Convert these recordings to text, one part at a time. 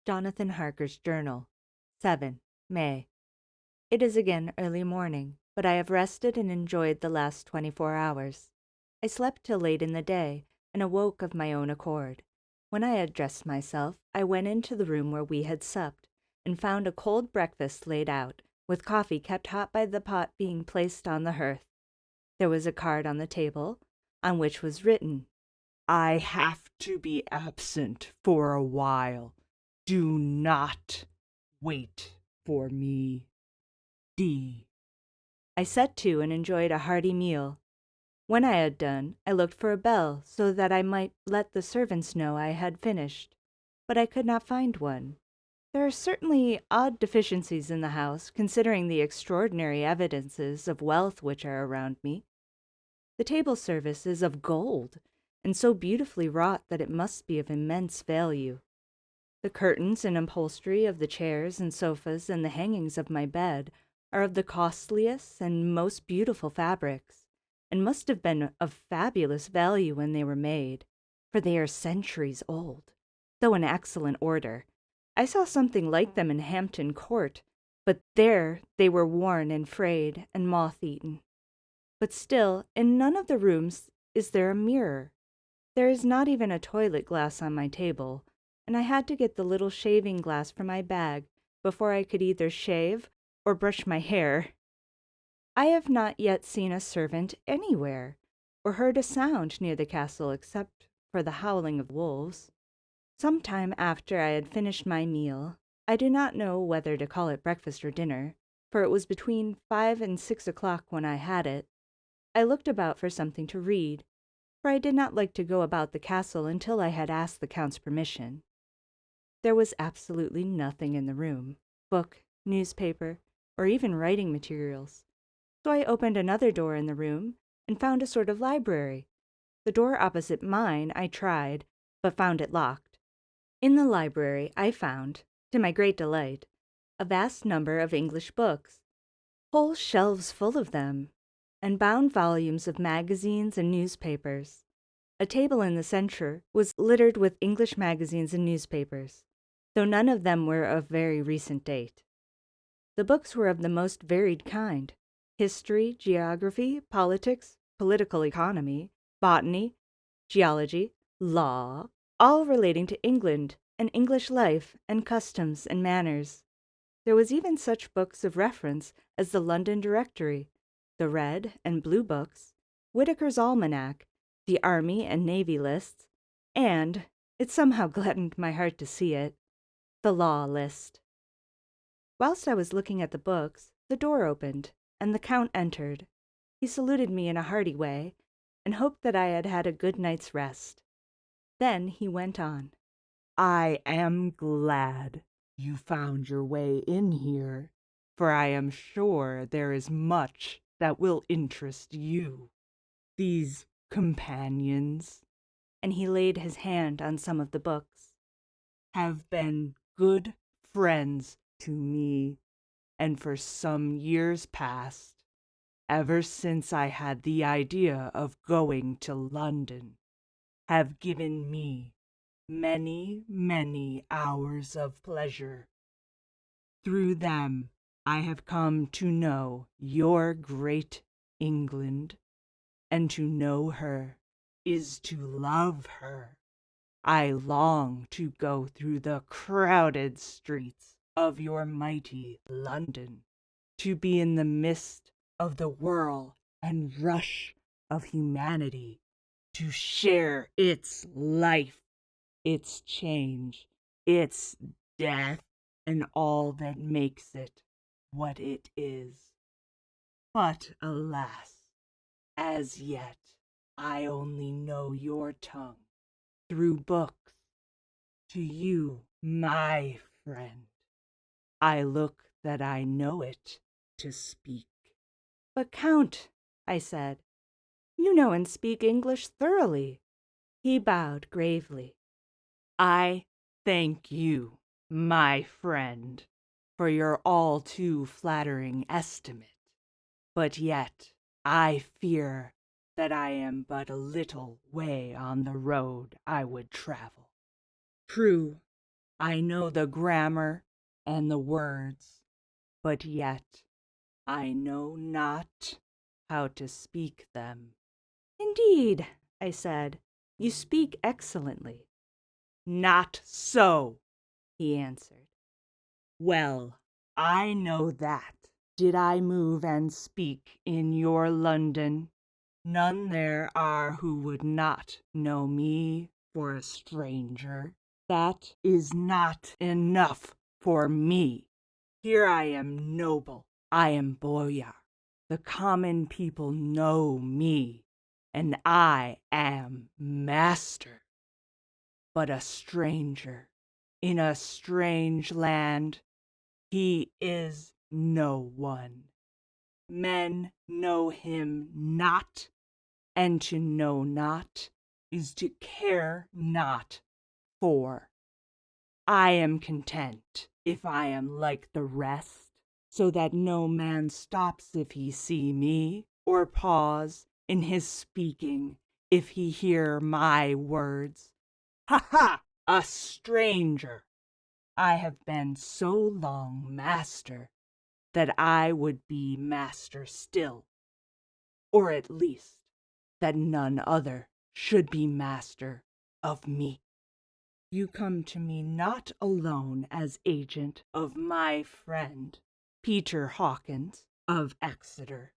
Jonathan Harker's Journal, 7 May. It is again early morning, but I have rested and enjoyed the last 24 hours. I slept till late in the day, and awoke of my own accord. When I had dressed myself, I went into the room where we had supped, and found a cold breakfast laid out, with coffee kept hot by the pot being placed on the hearth. There was a card on the table, on which was written, "I have to be absent for a while. Do not wait for me. D." I set to and enjoyed a hearty meal. When I had done, I looked for a bell so that I might let the servants know I had finished, but I could not find one. There are certainly odd deficiencies in the house, considering the extraordinary evidences of wealth which are around me. The table service is of gold, and so beautifully wrought that it must be of immense value. The curtains and upholstery of the chairs and sofas and the hangings of my bed are of the costliest and most beautiful fabrics, and must have been of fabulous value when they were made, for they are centuries old, though in excellent order. I saw something like them in Hampton Court, but there they were worn and frayed and moth-eaten. But still, in none of the rooms is there a mirror. There is not even a toilet glass on my table, and I had to get the little shaving glass from my bag before I could either shave or brush my hair. I have not yet seen a servant anywhere, or heard a sound near the castle except for the howling of wolves. Some time after I had finished my meal, I do not know whether to call it breakfast or dinner, for it was between 5 and 6 o'clock when I had it. I looked about for something to read, for I did not like to go about the castle until I had asked the Count's permission. There was absolutely nothing in the room, book, newspaper, or even writing materials. So I opened another door in the room and found a sort of library. The door opposite mine I tried, but found it locked. In the library I found, to my great delight, a vast number of English books, whole shelves full of them, and bound volumes of magazines and newspapers. A table in the center was littered with English magazines and newspapers, though none of them were of very recent date. The books were of the most varied kind: history, geography, politics, political economy, botany, geology, law, all relating to England and English life and customs and manners. There was even such books of reference as the London Directory, the Red and Blue Books, Whitaker's Almanac, the Army and Navy lists, and, it somehow gladdened my heart to see it, the Law List. Whilst I was looking at the books, the door opened, and the Count entered. He saluted me in a hearty way, and hoped that I had had a good night's rest. Then he went on. "I am glad you found your way in here, for I am sure there is much that will interest you. These companions," And he laid his hand on some of the books, "have been good friends to me, and for some years past, ever since I had the idea of going to London, have given me many, many hours of pleasure. Through them I have come to know your great England, and to know her is to love her. I long to go through the crowded streets of your mighty London, to be in the midst of the whirl and rush of humanity, to share its life, its change, its death, and all that makes it what it is. But alas, as yet I only know your tongue through books. To you, my friend, I look that I know it to speak." "But, Count," I said, "you know and speak English thoroughly." He bowed gravely. "I thank you, my friend, for your all too flattering estimate, but yet I fear that I am but a little way on the road I would travel. True, I know the grammar and the words, but yet I know not how to speak them." "Indeed," I said, "you speak excellently." "Not so," he answered. "Well, I know that, did I move and speak in your London, none there are who would not know me for a stranger. That is not enough for me. Here I am noble, I am boyar. The common people know me, and I am master. But a stranger in a strange land, he is no one. Men know him not, and to know not is to care not for. I am content if I am like the rest, so that no man stops if he see me, or pause in his speaking if he hear my words. Ha ha! A stranger! I have been so long master that I would be master still, or at least that none other should be master of me. You come to me not alone as agent of my friend Peter Hawkins of Exeter,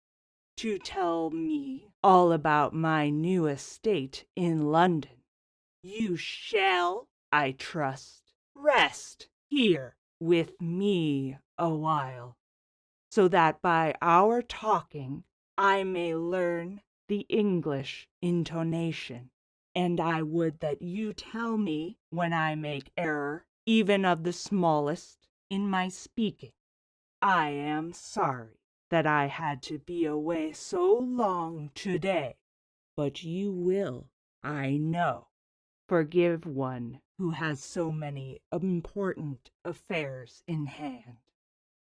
to tell me all about my new estate in London. You shall, I trust, rest here with me a while, so that by our talking I may learn the English intonation. And I would that you tell me when I make error, even of the smallest, in my speaking. I am sorry that I had to be away so long today, but you will, I know, forgive one who has so many important affairs in hand."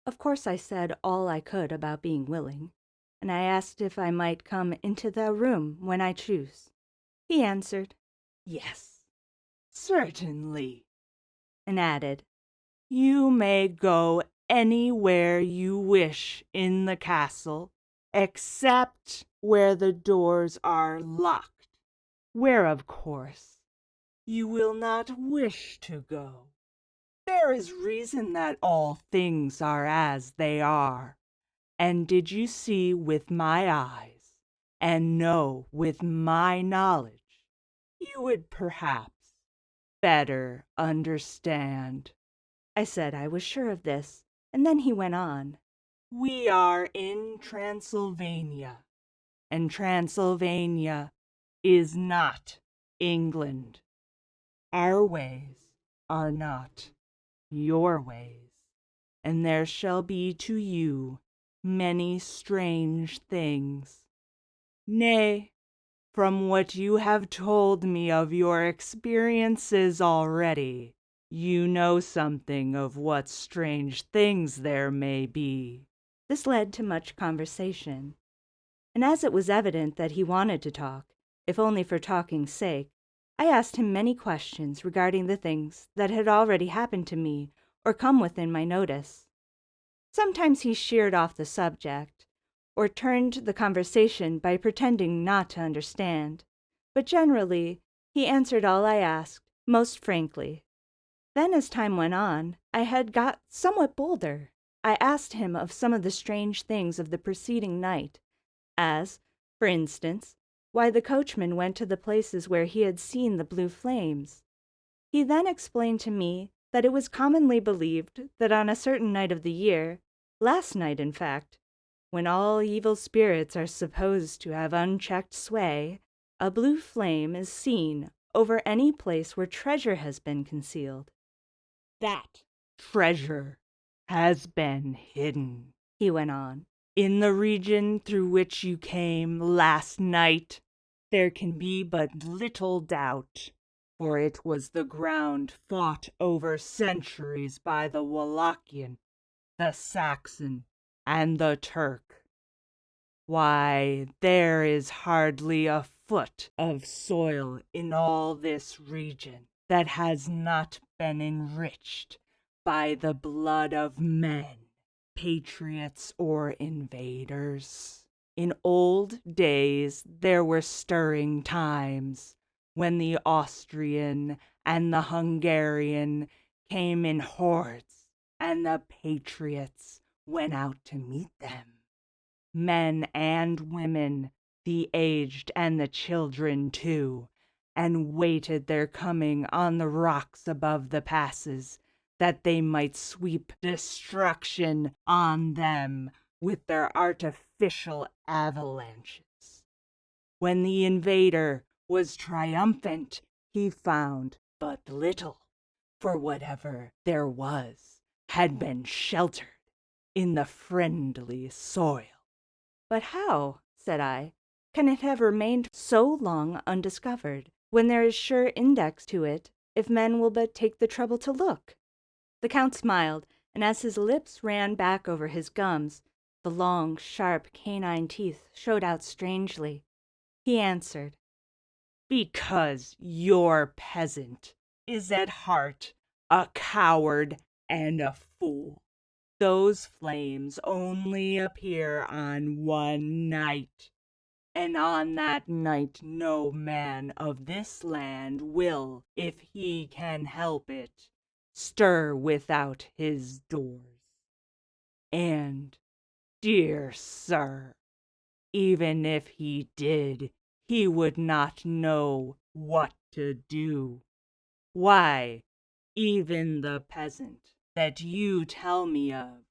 Of course I said all I could about being willing, and I asked if I might come into the room when I choose. He answered, "Yes, certainly," and added, "You may go anywhere you wish in the castle, except where the doors are locked, where, of course, you will not wish to go. There is reason that all things are as they are, and did you see with my eyes, and know with my knowledge, you would perhaps better understand." I said I was sure of this, and then he went on. "We are in Transylvania, and Transylvania is not England. Our ways are not your ways, and there shall be to you many strange things. Nay, from what you have told me of your experiences already, you know something of what strange things there may be." This led to much conversation, and as it was evident that he wanted to talk, if only for talking's sake, I asked him many questions regarding the things that had already happened to me or come within my notice. Sometimes he sheered off the subject, or turned the conversation by pretending not to understand, but generally he answered all I asked most frankly. Then, as time went on, I had got somewhat bolder. I asked him of some of the strange things of the preceding night, as, for instance, why the coachman went to the places where he had seen the blue flames. He then explained to me that it was commonly believed that on a certain night of the year, last night in fact, when all evil spirits are supposed to have unchecked sway, a blue flame is seen over any place where treasure has been concealed. "That treasure has been hidden," he went on, "in the region through which you came last night. There can be but little doubt, for it was the ground fought over centuries by the Wallachian, the Saxon, and the Turk. Why, there is hardly a foot of soil in all this region that has not been enriched by the blood of men, patriots or invaders. In old days there were stirring times when the Austrian and the Hungarian came in hordes, and the patriots went out to meet them. Men and women, the aged and the children too, and waited their coming on the rocks above the passes, that they might sweep destruction on them with their artificial avalanches. When the invader was triumphant, he found but little, for whatever there was had been sheltered in the friendly soil. But how, said I, can it have remained so long undiscovered, when there is sure index to it, if men will but take the trouble to look? The Count smiled, and as his lips ran back over his gums, the long, sharp canine teeth showed out strangely. He answered, Because your peasant is at heart a coward and a fool. Those flames only appear on one night, and on that night no man of this land will, if he can help it, stir without his doors. And, dear sir, even if he did, he would not know what to do. Why, even the peasant that you tell me of,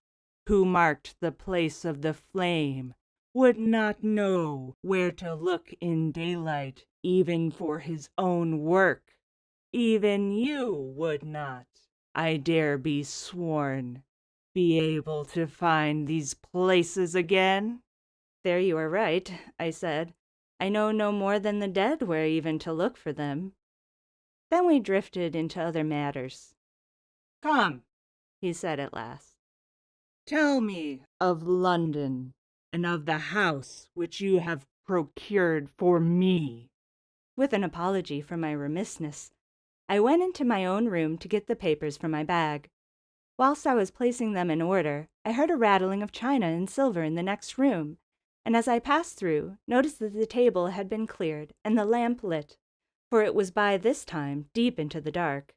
who marked the place of the flame, would not know where to look in daylight, even for his own work. Even you would not, I dare be sworn, be able to find these places again. There you are right, I said. I know no more than the dead where even to look for them. Then we drifted into other matters. Come, he said at last. Tell me of London, and of the house which you have procured for me. With an apology for my remissness, I went into my own room to get the papers from my bag. Whilst I was placing them in order, I heard a rattling of china and silver in the next room, and as I passed through, noticed that the table had been cleared and the lamp lit, for it was by this time deep into the dark.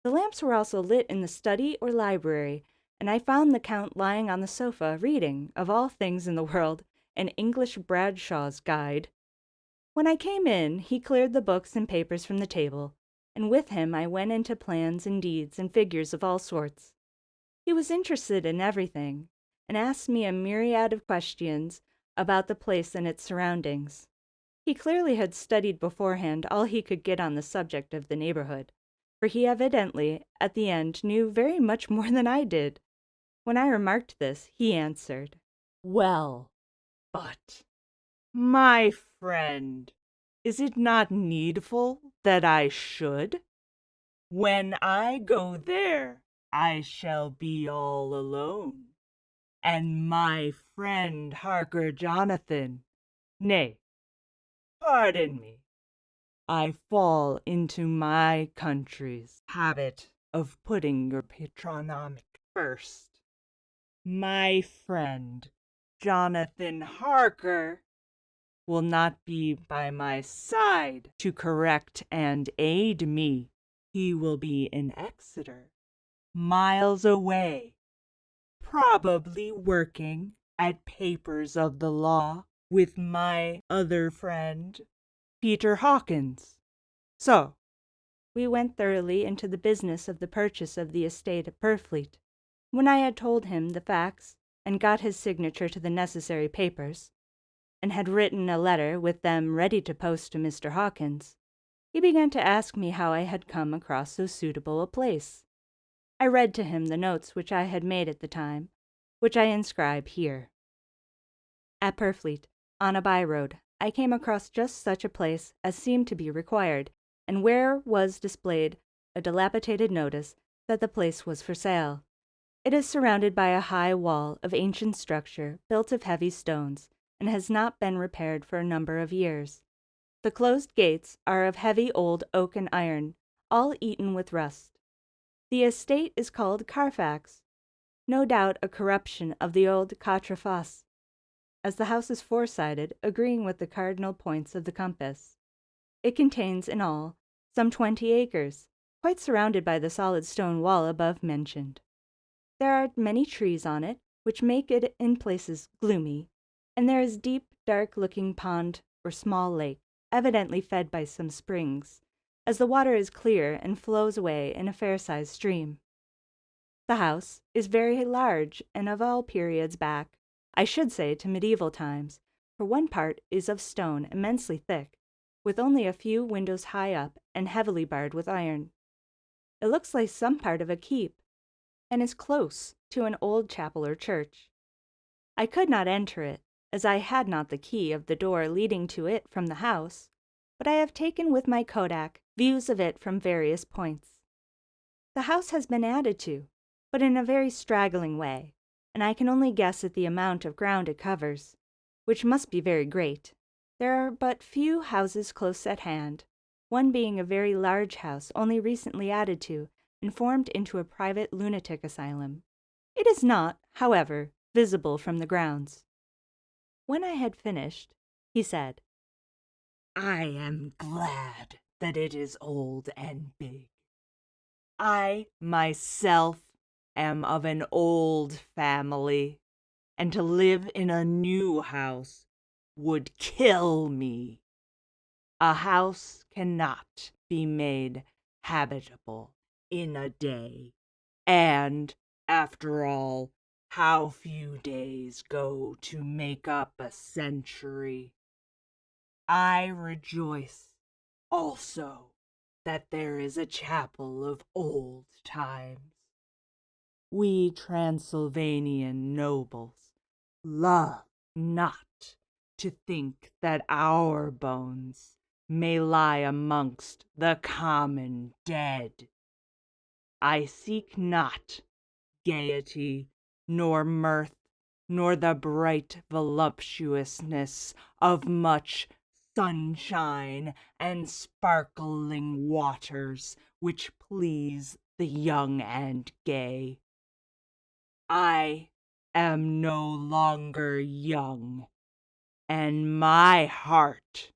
The lamps were also lit in the study or library, and I found the Count lying on the sofa reading, of all things in the world, an English Bradshaw's Guide. When I came in, he cleared the books and papers from the table, and with him I went into plans and deeds and figures of all sorts. He was interested in everything, and asked me a myriad of questions about the place and its surroundings. He clearly had studied beforehand all he could get on the subject of the neighborhood, for he evidently, at the end, knew very much more than I did. When I remarked this, he answered, Well, but, my friend, is it not needful that I should? When I go there, I shall be all alone, and my friend Harker Jonathan, nay, pardon me, I fall into my country's habit of putting your patronymic first. My friend Jonathan Harker will not be by my side to correct and aid me. He will be in Exeter, miles away, probably working at papers of the law with my other friend, Peter Hawkins. So, we went thoroughly into the business of the purchase of the estate at Purfleet. When I had told him the facts, and got his signature to the necessary papers, and had written a letter with them ready to post to Mr. Hawkins, he began to ask me how I had come across so suitable a place. I read to him the notes which I had made at the time, which I inscribe here. At Purfleet, on a by-road, I came across just such a place as seemed to be required, and where was displayed a dilapidated notice that the place was for sale. It is surrounded by a high wall of ancient structure built of heavy stones, and has not been repaired for a number of years. The closed gates are of heavy old oak and iron, all eaten with rust. The estate is called Carfax, no doubt a corruption of the old Quatre Faces, as the house is four-sided, agreeing with the cardinal points of the compass. It contains in all some 20 acres, quite surrounded by the solid stone wall above mentioned. There are many trees on it, which make it in places gloomy, and there is deep, dark-looking pond or small lake, evidently fed by some springs, as the water is clear and flows away in a fair-sized stream. The house is very large and of all periods back, I should say to medieval times, for one part is of stone immensely thick, with only a few windows high up and heavily barred with iron. It looks like some part of a keep, and is close to an old chapel or church. I could not enter it, as I had not the key of the door leading to it from the house, but I have taken with my kodak views of it from various points. The house has been added to, but in a very straggling way, and I can only guess at the amount of ground it covers, which must be very great. There are but few houses close at hand, one being a very large house only recently added to and formed into a private lunatic asylum. It is not, however, visible from the grounds. When I had finished, he said, I am glad that it is old and big. I myself am of an old family, and to live in a new house would kill me. A house cannot be made habitable in a day, and, after all, how few days go to make up a century. I rejoice also that there is a chapel of old times. We Transylvanian nobles love not to think that our bones may lie amongst the common dead. I seek not gaiety, nor mirth, nor the bright voluptuousness of much sunshine and sparkling waters which please the young and gay. I am no longer young, and my heart,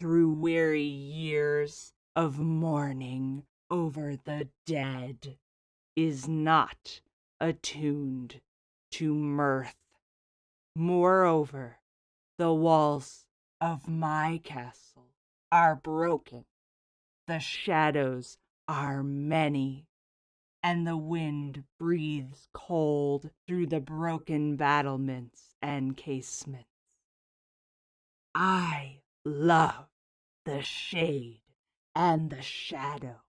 through weary years of mourning over the dead, is not attuned to mirth. Moreover, the walls of my castle are broken, the shadows are many, and the wind breathes cold through the broken battlements and casements. I love the shade and the shadow,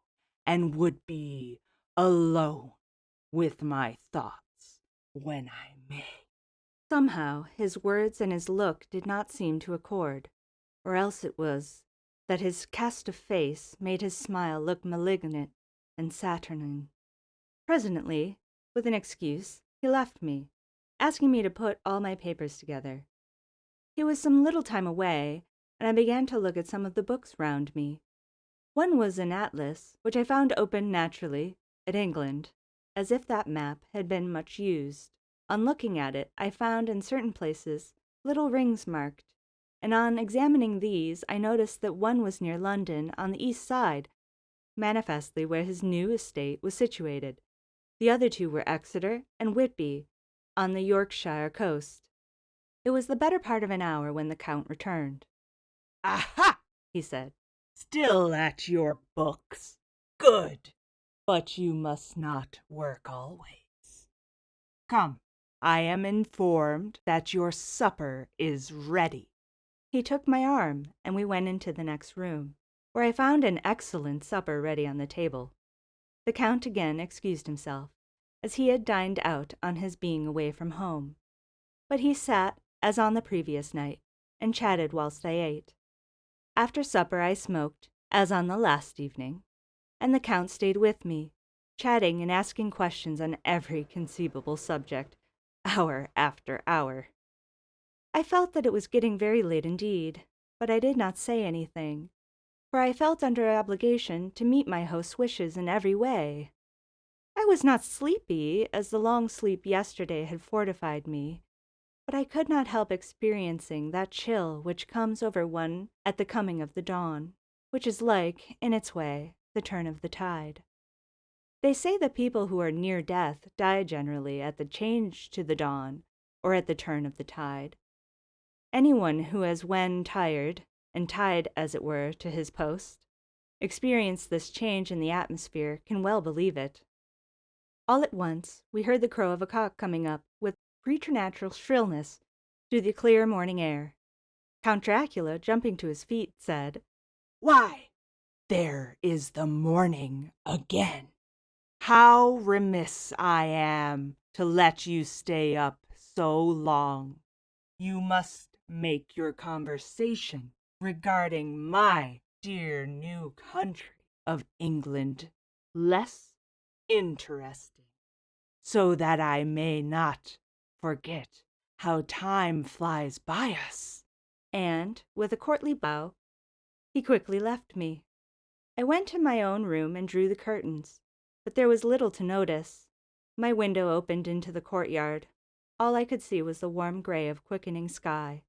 and would be alone with my thoughts when I may. Somehow his words and his look did not seem to accord, or else it was that his cast of face made his smile look malignant and saturnine. Presently, with an excuse, he left me, asking me to put all my papers together. He was some little time away, and I began to look at some of the books round me. One was an atlas, which I found open naturally at England, as if that map had been much used. On looking at it, I found in certain places little rings marked, and on examining these I noticed that one was near London on the east side, manifestly where his new estate was situated. The other two were Exeter and Whitby, on the Yorkshire coast. It was the better part of an hour when the Count returned. Aha! He said. Still at your books. Good. But you must not work always. Come, I am informed that your supper is ready. He took my arm, and we went into the next room, where I found an excellent supper ready on the table. The Count again excused himself, as he had dined out on his being away from home. But he sat, as on the previous night, and chatted whilst I ate. After supper I smoked, as on the last evening, and the Count stayed with me, chatting and asking questions on every conceivable subject, hour after hour. I felt that it was getting very late indeed, but I did not say anything. for I felt under obligation to meet my host's wishes in every way. I was not sleepy, as the long sleep yesterday had fortified me, but I could not help experiencing that chill which comes over one at the coming of the dawn, which is like, in its way, the turn of the tide. They say that people who are near death die generally at the change to the dawn or at the turn of the tide. Anyone who has, when tired, and tied, as it were, to his post, experienced this change in the atmosphere can well believe it. All at once we heard the crow of a cock coming up with preternatural shrillness through the clear morning air. Count Dracula, jumping to his feet, said, "Why, there is the morning again! How remiss I am to let you stay up so long. You must make your conversation regarding my dear new country of England less interesting, so that I may not forget how time flies by us." and, with a courtly bow, he quickly left me. I went to my own room and drew the curtains, but there was little to notice. My window opened into the courtyard. All I could see was the warm gray of quickening sky,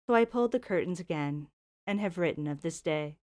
so I pulled the curtains again, and have written of this day.